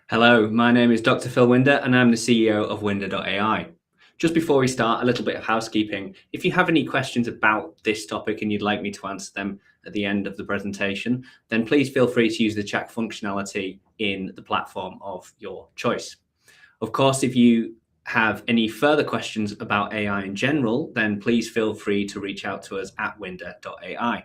Hello, my name is Dr. Phil Winder and I'm the CEO of Winder.AI. Just before we start, a little bit of housekeeping. If you have any questions about this topic and you'd like me to answer them at the end of the presentation, then please feel free to use the chat functionality in the platform of your choice. Of course, if you have any further questions about AI in general, then please feel free to reach out to us at Winder.AI.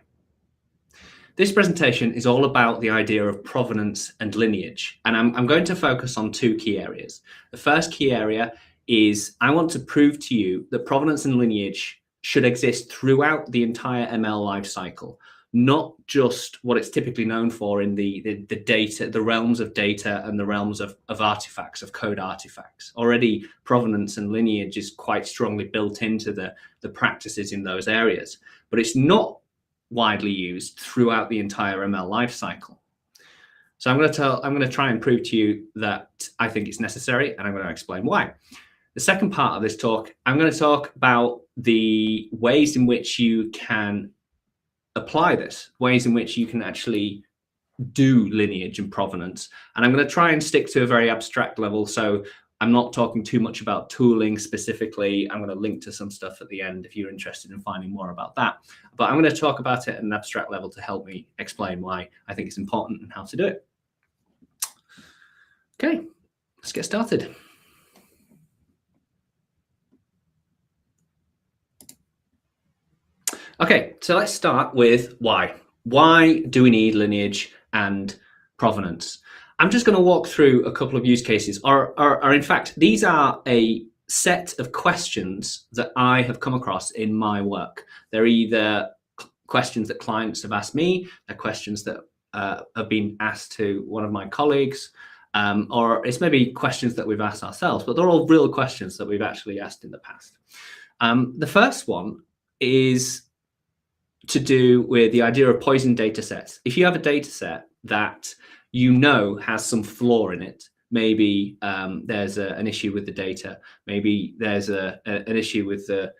This presentation is all about the idea of provenance and lineage, and I'm going to focus on two key areas. The first key area is I want to prove to you that provenance and lineage should exist throughout the entire ML lifecycle, not just what it's typically known for in the data, the realms of data and the realms of artifacts, of code artifacts. Already, provenance and lineage is quite strongly built into the practices in those areas, but it's not widely used throughout the entire ML lifecycle. So I'm going to try and prove to you that I think it's necessary, and I'm going to explain why. The second part of this talk, I'm going to talk about the ways in which you can apply this, ways in which you can actually do lineage and provenance. And I'm going to try and stick to a very abstract level. So I'm not talking too much about tooling specifically. I'm going to link to some stuff at the end if you're interested in finding more about that. But I'm going to talk about it at an abstract level to help me explain why I think it's important and how to do it. Okay, let's get started. Okay, so let's start with why. Why do we need lineage and provenance? I'm just going to walk through a couple of use cases, or in fact, these are a set of questions that I have come across in my work. They're either questions that clients have asked me, they're questions that have been asked to one of my colleagues, or it's maybe questions that we've asked ourselves, but they're all real questions that we've actually asked in the past. The first one is to do with the idea of poison data sets. If you have a data set that you know has some flaw in it, maybe there's an issue with the data, maybe there's an issue with the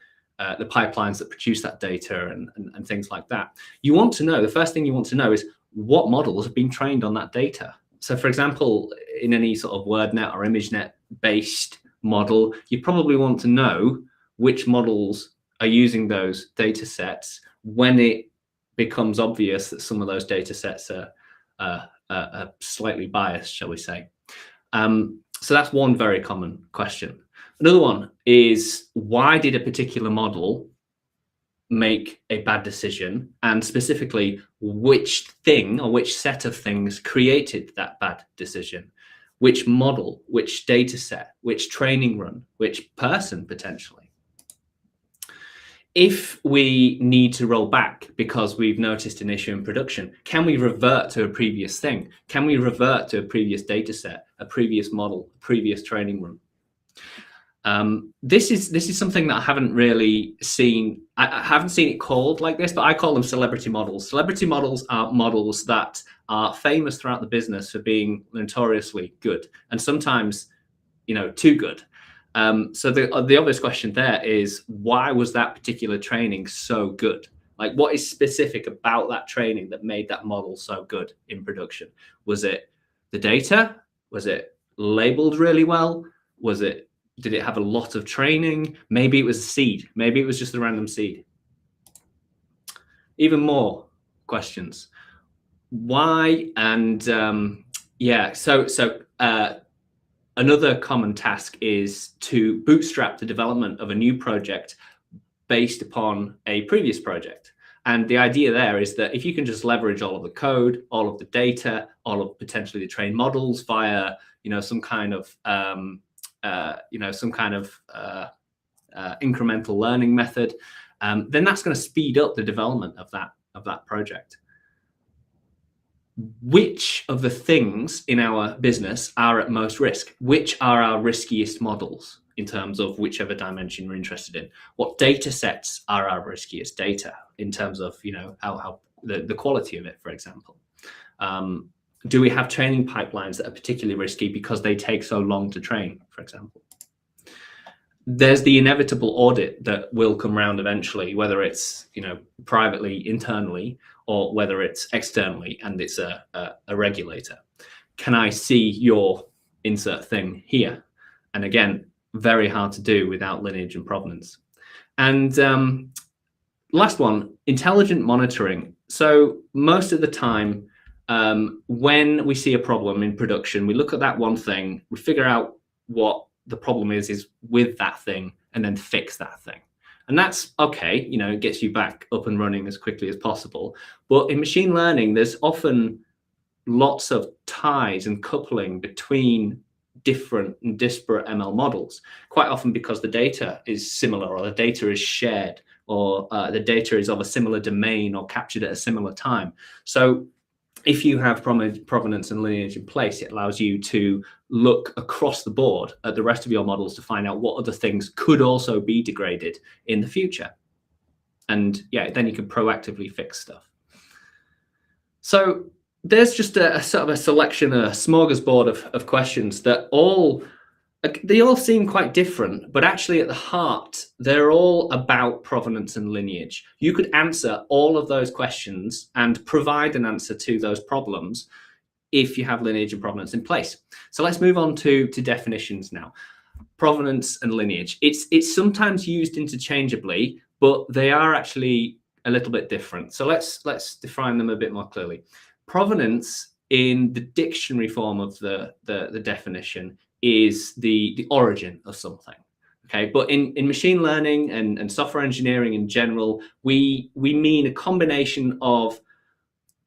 pipelines that produce that data and things like that. You want to know, the first thing you want to know is what models have been trained on that data. So for example, in any sort of WordNet or ImageNet based model, you probably want to know which models are using those data sets when it becomes obvious that some of those data sets are slightly biased, shall we say. So that's one very common question. Another one is, why did a particular model make a bad decision? And specifically, which thing or which set of things created that bad decision? Which model, which data set, which training run, which person potentially? If we need to roll back because we've noticed an issue in production, can we revert to a previous thing? Can we revert to a previous data set, a previous model, a previous training run? This is something that I haven't really seen. I haven't seen it called like this, but I call them celebrity models. Celebrity models are models that are famous throughout the business for being notoriously good, and sometimes, too good. So the obvious question there is, why was that particular training so good? Like, what is specific about that training that made that model so good in production? Was it the data? Was it labeled really well? Did it have a lot of training? Maybe it was a seed. Maybe it was just a random seed. Even more questions. Why? And another common task is to bootstrap the development of a new project based upon a previous project. And the idea there is that if you can just leverage all of the code, all of the data, all of potentially the trained models via, some kind of incremental learning method, then that's going to speed up the development of that project. Which of the things in our business are at most risk? Which are our riskiest models in terms of whichever dimension we're interested in? What data sets are our riskiest data in terms of, how the quality of it, for example? Do we have training pipelines that are particularly risky because they take so long to train, for example? There's the inevitable audit that will come around eventually, whether it's privately, internally, or whether it's externally and it's a regulator. Can I see your insert thing here. And again, very hard to do without lineage and provenance. And last one, intelligent monitoring. So most of the time, when we see a problem in production, we look at that one thing, we figure out what the problem is with that thing, and then fix that thing. And that's okay, you know, it gets you back up and running as quickly as possible. But in machine learning, there's often lots of ties and coupling between different and disparate ML models, quite often because the data is similar, or the data is shared, or the data is of a similar domain or captured at a similar time. So if you have provenance and lineage in place, it allows you to look across the board at the rest of your models to find out what other things could also be degraded in the future. And yeah, then you can proactively fix stuff. So there's just a sort of a selection, a smorgasbord of questions that they all seem quite different, but actually at the heart, they're all about provenance and lineage. You could answer all of those questions and provide an answer to those problems if you have lineage and provenance in place. So let's move on to definitions now. Provenance and lineage. It's sometimes used interchangeably, but they are actually a little bit different. So let's define them a bit more clearly. Provenance, in the dictionary form of the definition, is the origin of something. Okay, but in machine learning and software engineering in general, we mean a combination of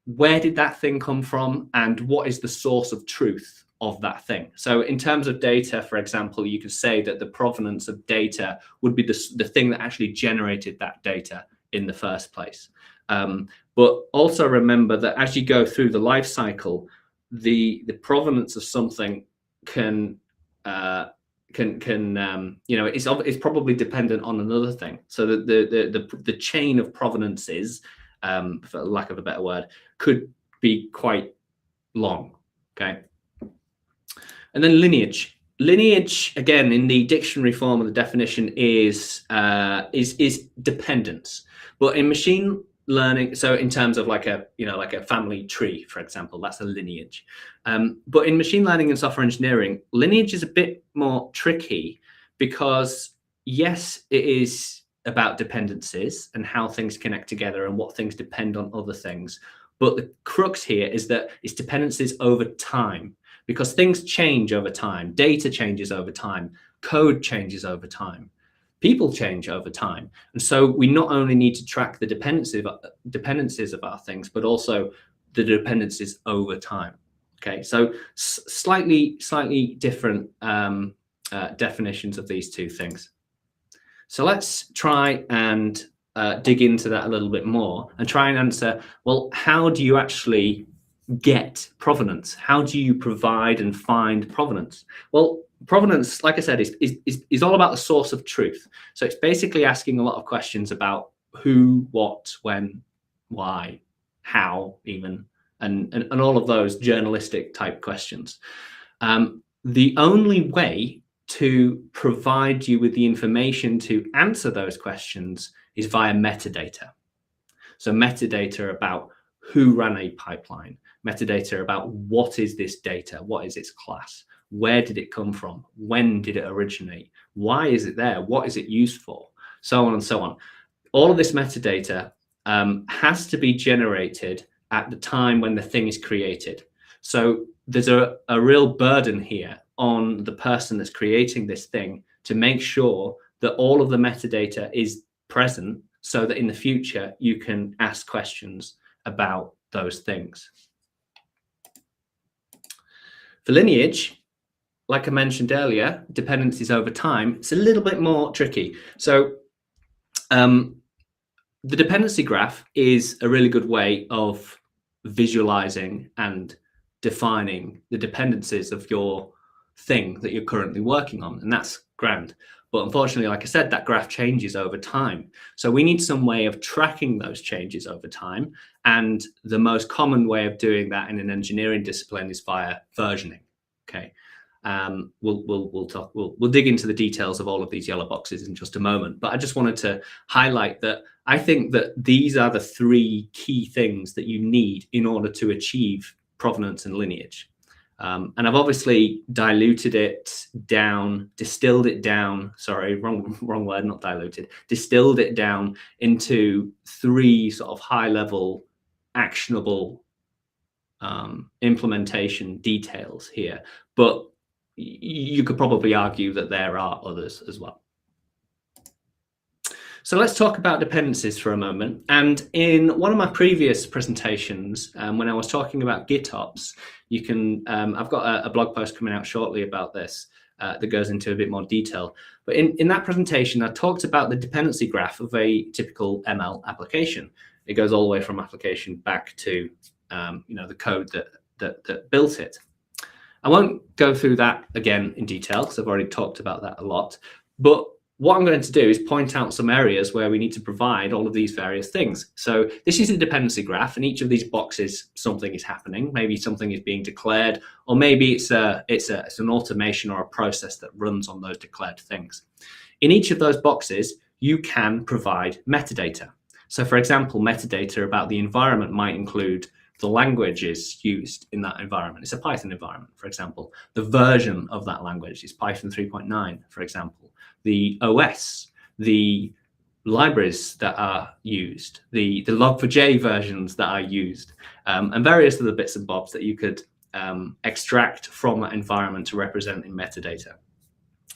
where did that thing come from and what is the source of truth of that thing. So in terms of data, for example, you could say that the provenance of data would be the thing that actually generated that data in the first place. But also remember that as you go through the life cycle, the provenance of something can you know, it's probably dependent on another thing. So the chain of provenances, for lack of a better word, could be quite long. Okay. And then lineage. Lineage, again, in the dictionary form of the definition, is dependence. But in machine learning, so in terms of like a family tree, for example, that's a lineage. But in machine learning and software engineering, lineage is a bit more tricky because yes, it is about dependencies and how things connect together and what things depend on other things. But the crux here is that it's dependencies over time, because things change over time, data changes over time, code changes over time, people change over time. And so we not only need to track the dependencies of our things, but also the dependencies over time. Okay, so slightly different definitions of these two things. So let's try and dig into that a little bit more and try and answer, well, how do you actually get provenance? How do you provide and find provenance? Well, provenance, like I said, is all about the source of truth. So it's basically asking a lot of questions about who, what, when, why, how, even, and all of those journalistic type questions. The only way to provide you with the information to answer those questions is via metadata. So metadata about who ran a pipeline, metadata about what is this data, what is its class, where did it come from, when did it originate, why is it there, what is it used for, so on and so on. All of this metadata has to be generated at the time when the thing is created. So there's a real burden here on the person that's creating this thing to make sure that all of the metadata is present so that in the future you can ask questions about those things. For lineage, like I mentioned earlier, dependencies over time, it's a little bit more tricky. So the dependency graph is a really good way of visualizing and defining the dependencies of your thing that you're currently working on, and that's grand. But unfortunately, like I said, that graph changes over time. So we need some way of tracking those changes over time. And the most common way of doing that in an engineering discipline is via versioning. Okay. We'll dig into the details of all of these yellow boxes in just a moment. But I just wanted to highlight that I think that these are the three key things that you need in order to achieve provenance and lineage. And I've obviously diluted it down, distilled it down, sorry, wrong word, not diluted, distilled it down into 3 sort of high-level actionable implementation details here. But you could probably argue that there are others as well. So let's talk about dependencies for a moment. And in one of my previous presentations, when I was talking about GitOps, you can, I've got a blog post coming out shortly about this that goes into a bit more detail. But in that presentation, I talked about the dependency graph of a typical ML application. It goes all the way from application back to the code that built it. I won't go through that again in detail because I've already talked about that a lot. But what I'm going to do is point out some areas where we need to provide all of these various things. So this is a dependency graph, and each of these boxes, something is happening. Maybe something is being declared, or maybe it's an automation or a process that runs on those declared things. In each of those boxes, you can provide metadata. So for example, metadata about the environment might include the languages used in that environment. It's a Python environment, for example. The version of that language is Python 3.9, for example. The OS, the libraries that are used, the log4j versions that are used, and various other bits and bobs that you could extract from that environment to represent in metadata.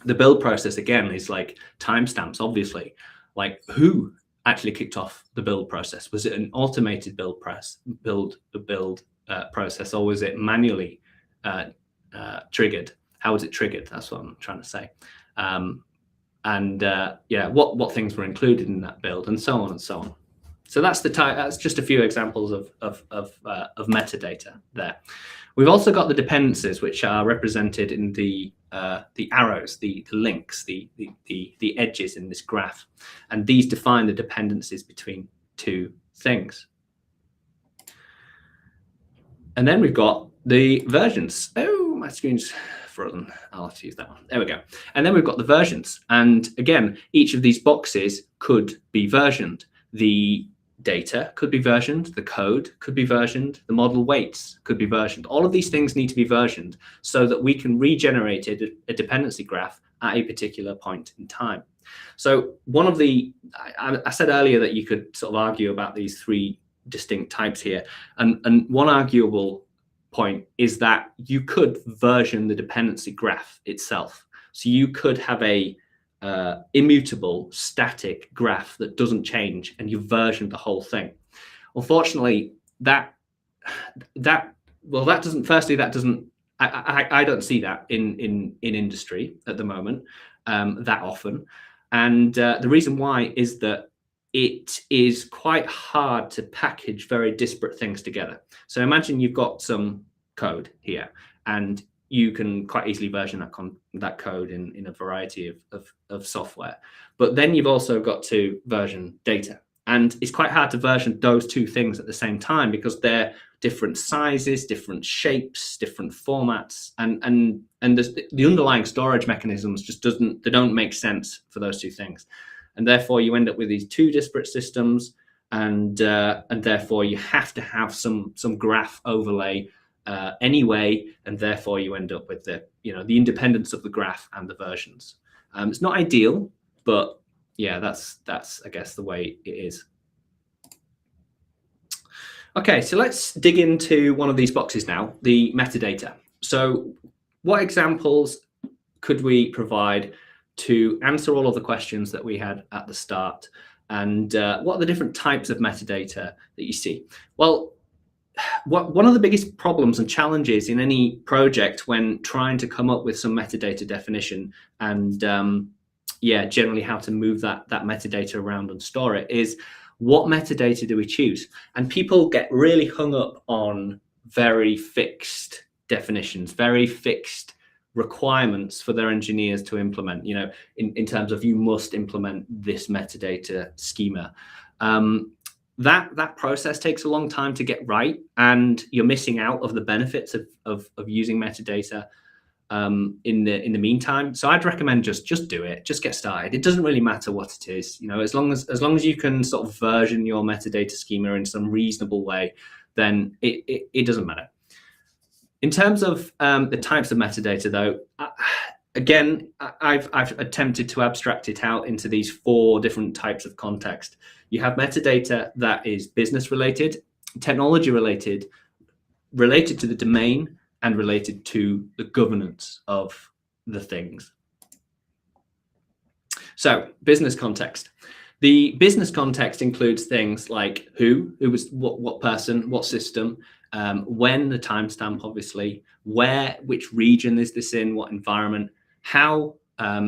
The build process, again, is like timestamps, obviously. Like, who actually kicked off the build process? Was it an automated build process, or was it manually triggered? How was it triggered? That's what I'm trying to say. What things were included in that build, and so on and so on. So that's just a few examples of metadata there. We've also got the dependencies, which are represented in the arrows, the links, the edges in this graph, and these define the dependencies between 2 things. And then we've got the versions. Oh, my screen's frozen. I'll have to use that one. There we go. And then we've got the versions. And again, each of these boxes could be versioned. The data could be versioned, the code could be versioned, the model weights could be versioned. All of these things need to be versioned so that we can regenerate a dependency graph at a particular point in time. So one of the, I said earlier that you could sort of argue about these 3 distinct types here. And one arguable point is that you could version the dependency graph itself. So you could have a immutable static graph that doesn't change, and you version the whole thing. Unfortunately, I don't see that in industry at the moment that often. And the reason why is that it is quite hard to package very disparate things together. So imagine you've got some code here, and you can quite easily version that code in a variety of software. But then you've also got to version data. And it's quite hard to version those 2 things at the same time because they're different sizes, different shapes, different formats, and the underlying storage mechanisms just don't make sense for those 2 things. And therefore you end up with these 2 disparate systems, and therefore you have to have some graph overlay anyway, and therefore you end up with the independence of the graph and the versions. It's not ideal, but yeah, that's I guess the way it is. Okay, so let's dig into one of these boxes now, the metadata. So what examples could we provide to answer all of the questions that we had at the start? And what are the different types of metadata that you see? Well, one of the biggest problems and challenges in any project when trying to come up with some metadata definition and generally how to move that metadata around and store it is, what metadata do we choose? And people get really hung up on very fixed definitions, very fixed requirements for their engineers to implement, in terms of you must implement this metadata schema. That process takes a long time to get right, and you're missing out of the benefits of using metadata in the meantime. So I'd recommend just do it, just get started. It doesn't really matter what it is, as long as you can sort of version your metadata schema in some reasonable way, then it doesn't matter. In terms of the types of metadata, though, again, I've attempted to abstract it out into these 4 different types of context. You have metadata that is business related, technology related, related to the domain, and related to the governance of the things. So, business context. The business context includes things like who was what person, what system, when, the timestamp, obviously, where, which region is this in, what environment, how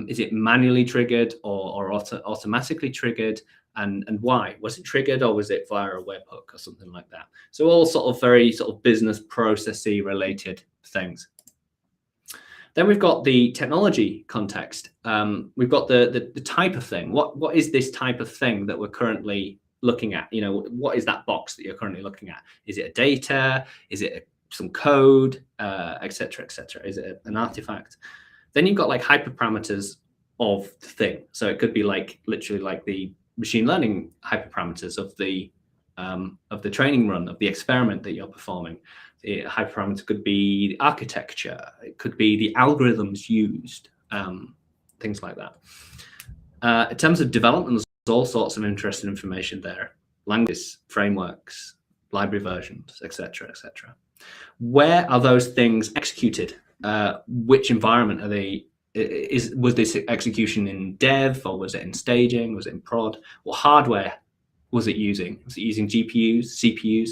is it manually triggered or automatically triggered, and why was it triggered, or was it via a webhook or something like that. So all sort of very sort of business processy related things. Then we've got the technology context. We've got the type of thing. What is this type of thing that we're currently looking at? You know, what is that box that you're currently looking at? Is it a data? Is it some code, etc., etc.? Is it an artifact? Then you've got like hyperparameters of the thing. So it could be like literally like the machine learning hyperparameters of the training run, of the experiment that you're performing. The hyperparameter could be the architecture, it could be the algorithms used, things like that. In terms of development, there's all sorts of interesting information there. Languages, frameworks, library versions, etc., etc. Where are those things executed? Which environment are they? Was this execution in dev, or was it in staging? Was it in prod? What hardware was it using? Was it using GPUs, CPUs?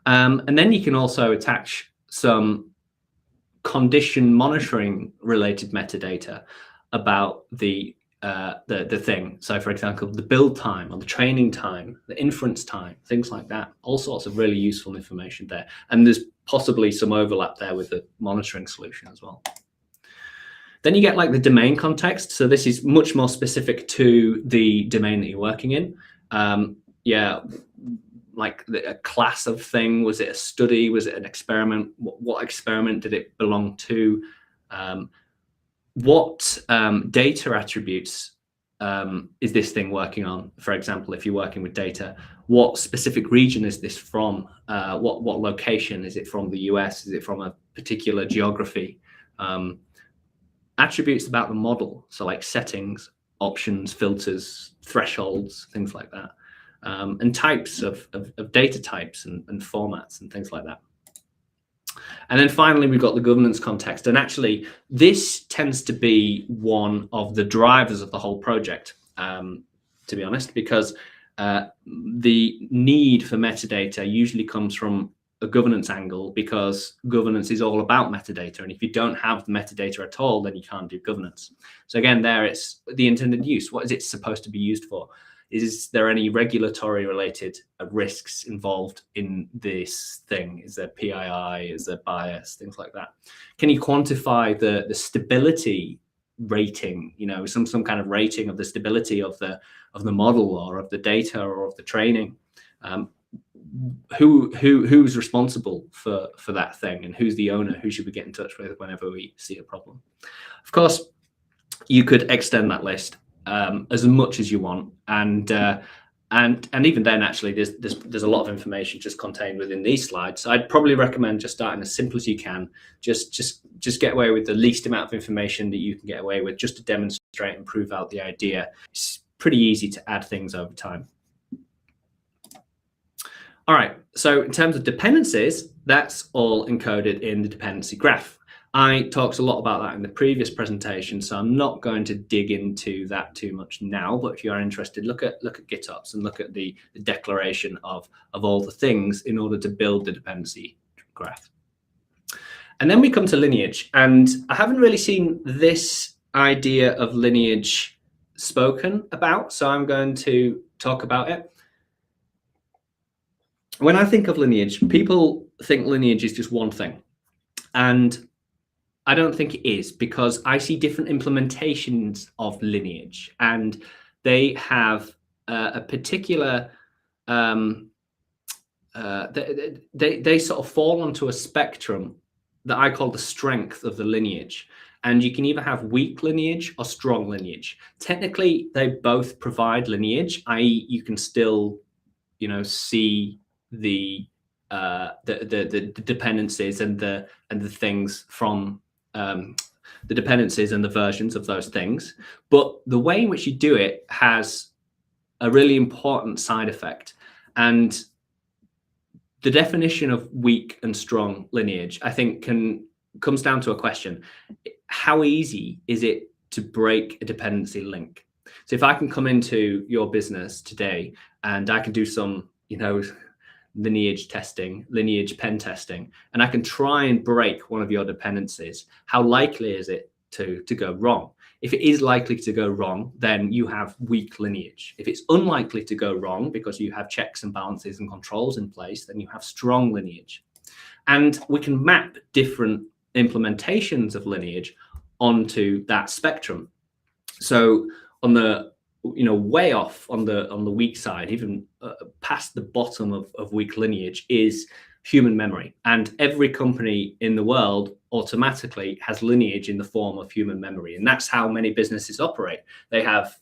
And then you can also attach some condition monitoring related metadata about the thing. So, for example, the build time or the training time, the inference time, things like that. All sorts of really useful information there. And there's possibly some overlap there with the monitoring solution as well. Then you get like the domain context. So this is much more specific to the domain that you're working in. Yeah, like a class of thing. Was it a study? Was it an experiment? What experiment did it belong to? What data attributes is this thing working on? For example, if you're working with data, what specific region is this from? What location? Is it from the US? Is it from a particular geography? Attributes about the model, so like settings, options, filters, thresholds, things like that. And types of data types and formats and things like that. And then finally, we've got the governance context. And actually, this tends to be one of the drivers of the whole project, to be honest, because the need for metadata usually comes from a governance angle, because governance is all about metadata. And if you don't have the metadata at all, then you can't do governance. So again, there it's the intended use. What is it supposed to be used for? Is there any regulatory related risks involved in this thing? Is there PII? Is there bias? Things like that. Can you quantify the stability rating? You know, some kind of rating of the stability of the model or of the data or of the training. Who's responsible for that thing, and who's the owner? Who should we get in touch with whenever we see a problem? Of course, you could extend that list as much as you want, and even then, actually, there's a lot of information just contained within these slides. So I'd probably recommend just starting as simple as you can. Just get away with the least amount of information that you can get away with, just to demonstrate and prove out the idea. It's pretty easy to add things over time. All right, so in terms of dependencies, that's all encoded in the dependency graph. I talked a lot about that in the previous presentation, so I'm not going to dig into that too much now, but if you are interested, look at GitOps and look at the declaration of all the things in order to build the dependency graph. And then we come to Lineage, and I haven't really seen this idea of Lineage spoken about, so I'm going to talk about it. When I think of Lineage, people think Lineage is just one thing. And I don't think it is, because I see different implementations of Lineage, and they have a particular, they sort of fall onto a spectrum that I call the strength of the lineage. And you can either have weak lineage or strong lineage. Technically, they both provide lineage, i.e. you can still, you know, see the the dependencies and the things from the dependencies and the versions of those things. But the way in which you do it has a really important side effect. And the definition of weak and strong lineage, I think, comes down to a question: how easy is it to break a dependency link? So if I can come into your business today and I can do some, lineage testing, lineage pen testing, and I can try and break one of your dependencies, how likely is it to go wrong? If it is likely to go wrong, then you have weak lineage. If it's unlikely to go wrong because you have checks and balances and controls in place, then you have strong lineage. And we can map different implementations of lineage onto that spectrum. So on the way off on the weak side, even past the bottom of weak lineage, is human memory. And every company in the world automatically has lineage in the form of human memory. And that's how many businesses operate. They have,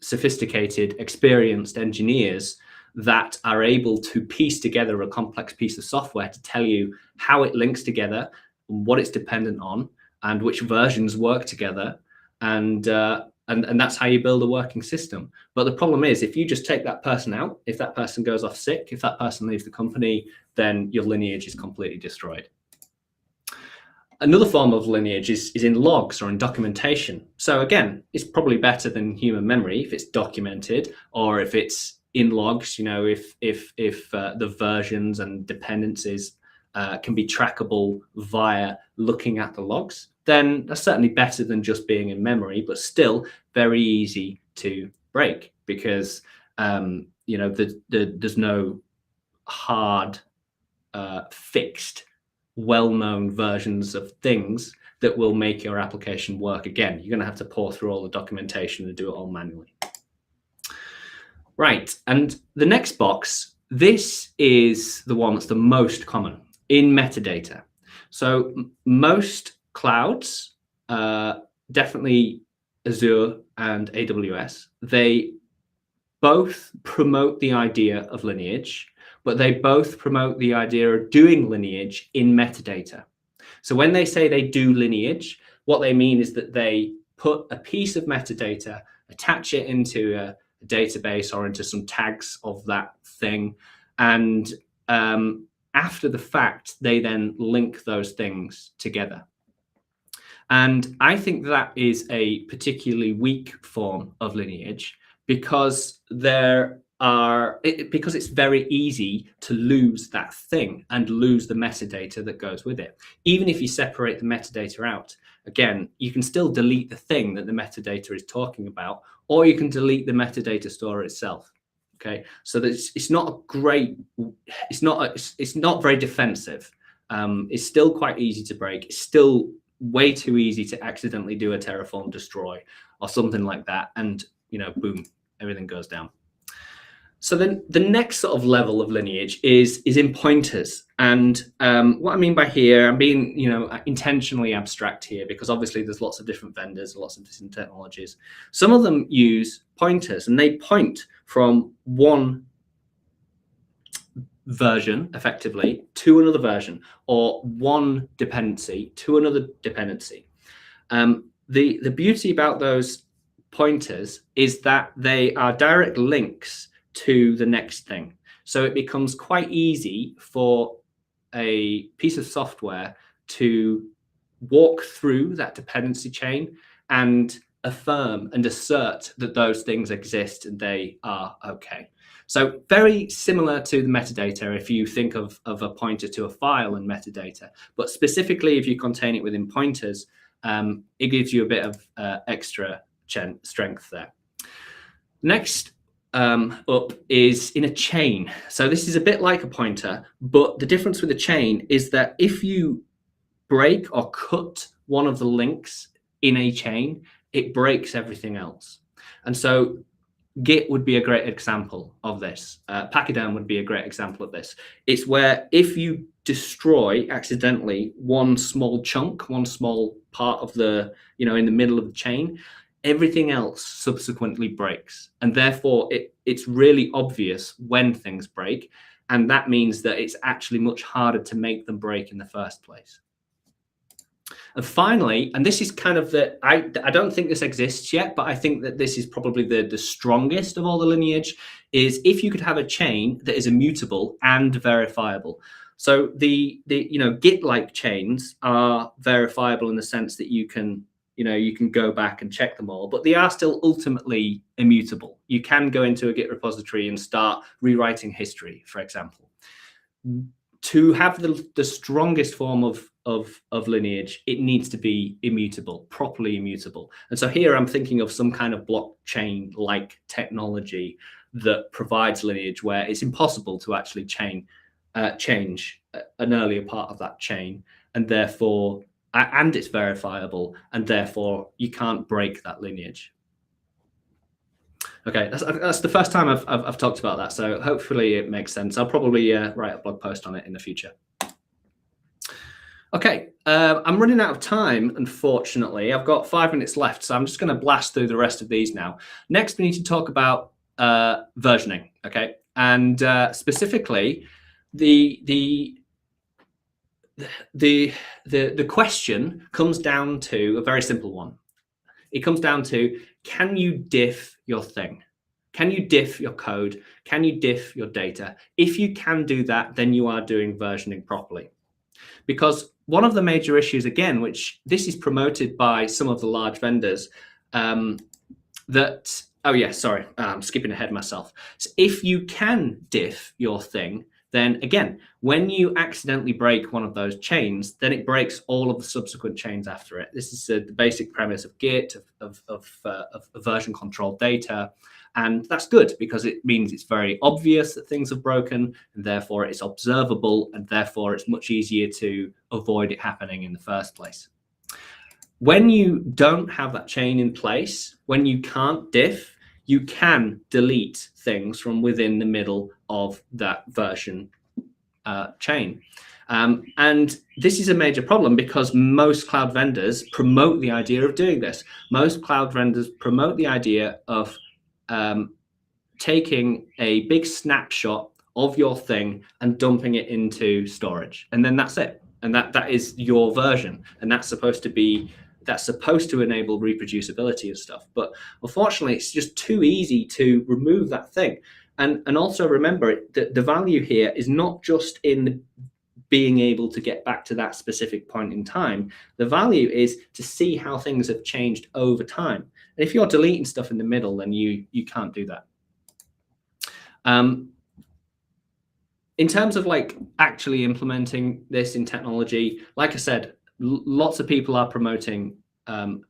sophisticated, experienced engineers that are able to piece together a complex piece of software to tell you how it links together, what it's dependent on, and which versions work together. And that's how you build a working system. But the problem is, if you just take that person out, if that person goes off sick, if that person leaves the company, then your lineage is completely destroyed. Another form of lineage is in logs or in documentation. So again, it's probably better than human memory if it's documented, or if it's in logs. If the versions and dependencies can be trackable via looking at the logs, then that's certainly better than just being in memory, but still very easy to break because there's no hard fixed well-known versions of things that will make your application work again. You're going to have to pour through all the documentation and do it all manually. Right, and the next box, this is the one that's the most common in metadata. So most clouds, definitely Azure and AWS, they both promote the idea of lineage, but they both promote the idea of doing lineage in metadata. So when they say they do lineage, what they mean is that they put a piece of metadata, attach it into a database or into some tags of that thing, and after the fact, they then link those things together. And I think that is a particularly weak form of lineage because because it's very easy to lose that thing and lose the metadata that goes with it. Even if you separate the metadata out, again, you can still delete the thing that the metadata is talking about, or you can delete the metadata store itself. Okay, so that it's not very defensive. It's still quite easy to break. It's still way too easy to accidentally do a Terraform destroy or something like that, and boom, everything goes down. So then the next sort of level of lineage is in pointers. And what I mean by here, I'm being intentionally abstract here because obviously there's lots of different vendors, lots of different technologies. Some of them use pointers and they point from one version effectively to another version, or one dependency to another dependency. The beauty about those pointers is that they are direct links to the next thing. So it becomes quite easy for a piece of software to walk through that dependency chain and affirm and assert that those things exist and they are okay. So very similar to the metadata if you think of a pointer to a file and metadata, but specifically if you contain it within pointers, it gives you a bit of extra strength there. Next up is in a chain. So this is a bit like a pointer, but the difference with a chain is that if you break or cut one of the links in a chain, it breaks everything else. And so Git would be a great example of this. Pachyderm would be a great example of this. It's where if you destroy accidentally one small chunk, one small part of the, in the middle of the chain, everything else subsequently breaks. And therefore it's really obvious when things break. And that means that it's actually much harder to make them break in the first place. And finally, and this is kind of I don't think this exists yet, but I think that this is probably the strongest of all the lineage, is if you could have a chain that is immutable and verifiable. So the Git-like chains are verifiable in the sense that you can go back and check them all, but they are still ultimately immutable. You can go into a Git repository and start rewriting history, for example. To have the strongest form of lineage, it needs to be immutable, properly immutable. And so here I'm thinking of some kind of blockchain-like technology that provides lineage where it's impossible to actually change an earlier part of that chain, and therefore, and it's verifiable, and therefore you can't break that lineage. Okay, that's the first time I've talked about that, so hopefully it makes sense. I'll probably write a blog post on it in the future. Okay, I'm running out of time, unfortunately. I've got 5 minutes left, so I'm just going to blast through the rest of these now. Next, we need to talk about versioning, okay? And specifically, the question comes down to a very simple one. It comes down to, can you diff your thing? Can you diff your code? Can you diff your data? If you can do that, then you are doing versioning properly. Because one of the major issues, again, which this is promoted by some of the large vendors, I'm skipping ahead myself. So if you can diff your thing, then again, when you accidentally break one of those chains, then it breaks all of the subsequent chains after it. This is the basic premise of Git, of version control data. And that's good because it means it's very obvious that things have broken, and therefore it's observable, and therefore it's much easier to avoid it happening in the first place. When you don't have that chain in place, when you can't diff, you can delete things from within the middle of that version chain. And this is a major problem because most cloud vendors promote the idea of doing this. Most cloud vendors promote the idea of taking a big snapshot of your thing and dumping it into storage, and then that's it. And that is your version, and that's supposed to enable reproducibility and stuff. But unfortunately, it's just too easy to remove that thing. And also remember that the value here is not just in being able to get back to that specific point in time. The value is to see how things have changed over time. And if you're deleting stuff in the middle, then you can't do that. In terms of like actually implementing this in technology, like I said, lots of people are promoting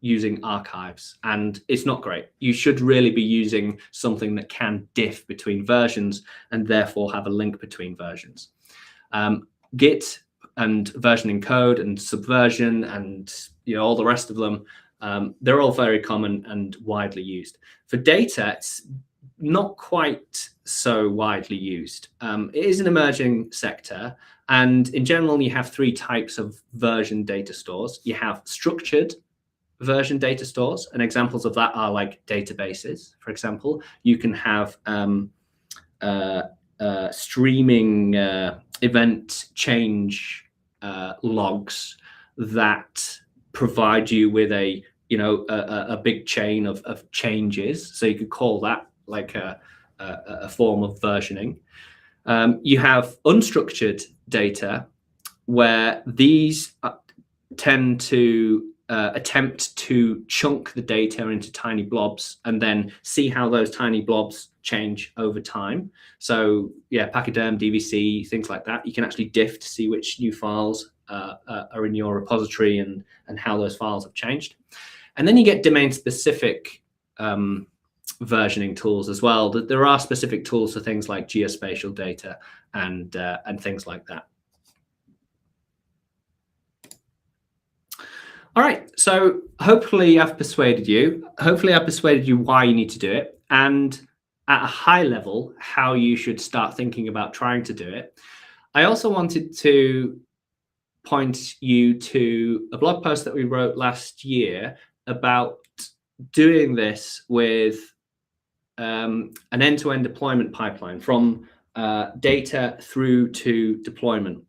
using archives, and it's not great. You should really be using something that can diff between versions and therefore have a link between versions. Git and versioning code and subversion and all the rest of them, they're all very common and widely used. For data, it's not quite so widely used. It is an emerging sector, and in general, you have 3 types of version data stores. You have structured version data stores, and examples of that are like databases. For example, you can have streaming event change logs that provide you with a big chain of changes. So you could call that like a form of versioning. You have unstructured data, where these tend to attempt to chunk the data into tiny blobs and then see how those tiny blobs change over time. So yeah, Pachyderm, DVC, things like that. You can actually diff to see which new files are in your repository and how those files have changed. And then you get domain-specific versioning tools as well. There are specific tools for things like geospatial data and things like that. All right, so hopefully I've persuaded you. Hopefully I've persuaded you why you need to do it, and at a high level, how you should start thinking about trying to do it. I also wanted to point you to a blog post that we wrote last year about doing this with an end-to-end deployment pipeline from data through to deployment.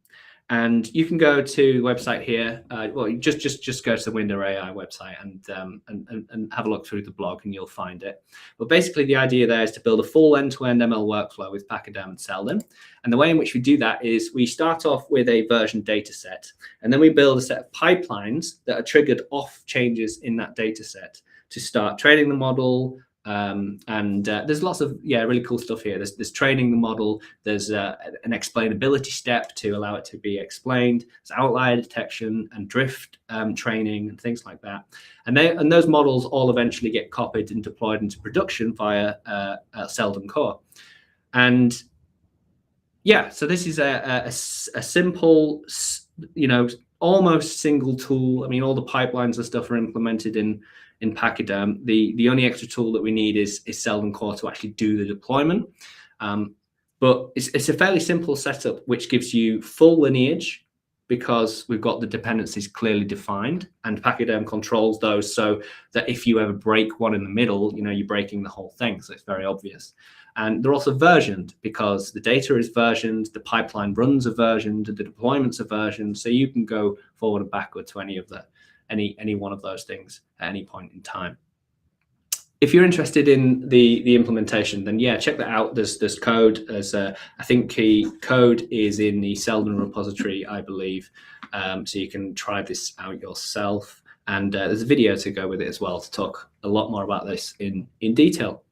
And you can go to the website here. Well, just go to the Winder.AI website and have a look through the blog, and you'll find it. But basically, the idea there is to build a full end-to-end ML workflow with Pachyderm and Seldon. And the way in which we do that is we start off with a version data set, and then we build a set of pipelines that are triggered off changes in that data set to start training the model. There's lots of really cool stuff here. There's training the model. There's an explainability step to allow it to be explained. There's outlier detection and drift training and things like that. And those models all eventually get copied and deployed into production via Seldon Core. And yeah, so this is a simple, almost single tool. I mean, all the pipelines and stuff are implemented in Pachyderm. The only extra tool that we need is Seldon Core to actually do the deployment. But it's a fairly simple setup, which gives you full lineage because we've got the dependencies clearly defined, and Pachyderm controls those so that if you ever break one in the middle, you're breaking the whole thing. So it's very obvious. And they're also versioned because the data is versioned, the pipeline runs are versioned, the deployments are versioned, so you can go forward and backward to any one of those things at any point in time. If you're interested in the implementation, then yeah, check that out. There's code. I think the code is in the Seldon repository, I believe, so you can try this out yourself. And there's a video to go with it as well to talk a lot more about this in detail.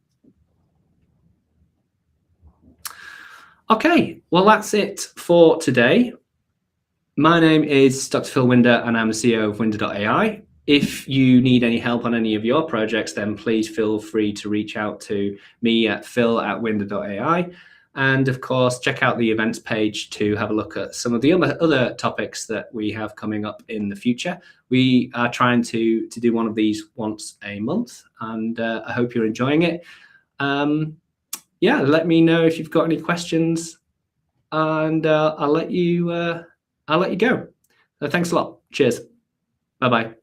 Okay, well, that's it for today. My name is Dr. Phil Winder, and I'm the CEO of Winder.AI. If you need any help on any of your projects, then please feel free to reach out to me at phil@winder.ai. And of course, check out the events page to have a look at some of the other topics that we have coming up in the future. We are trying to do one of these once a month, and I hope you're enjoying it. Yeah, let me know if you've got any questions, and I'll let you go. So thanks a lot. Cheers. Bye-bye.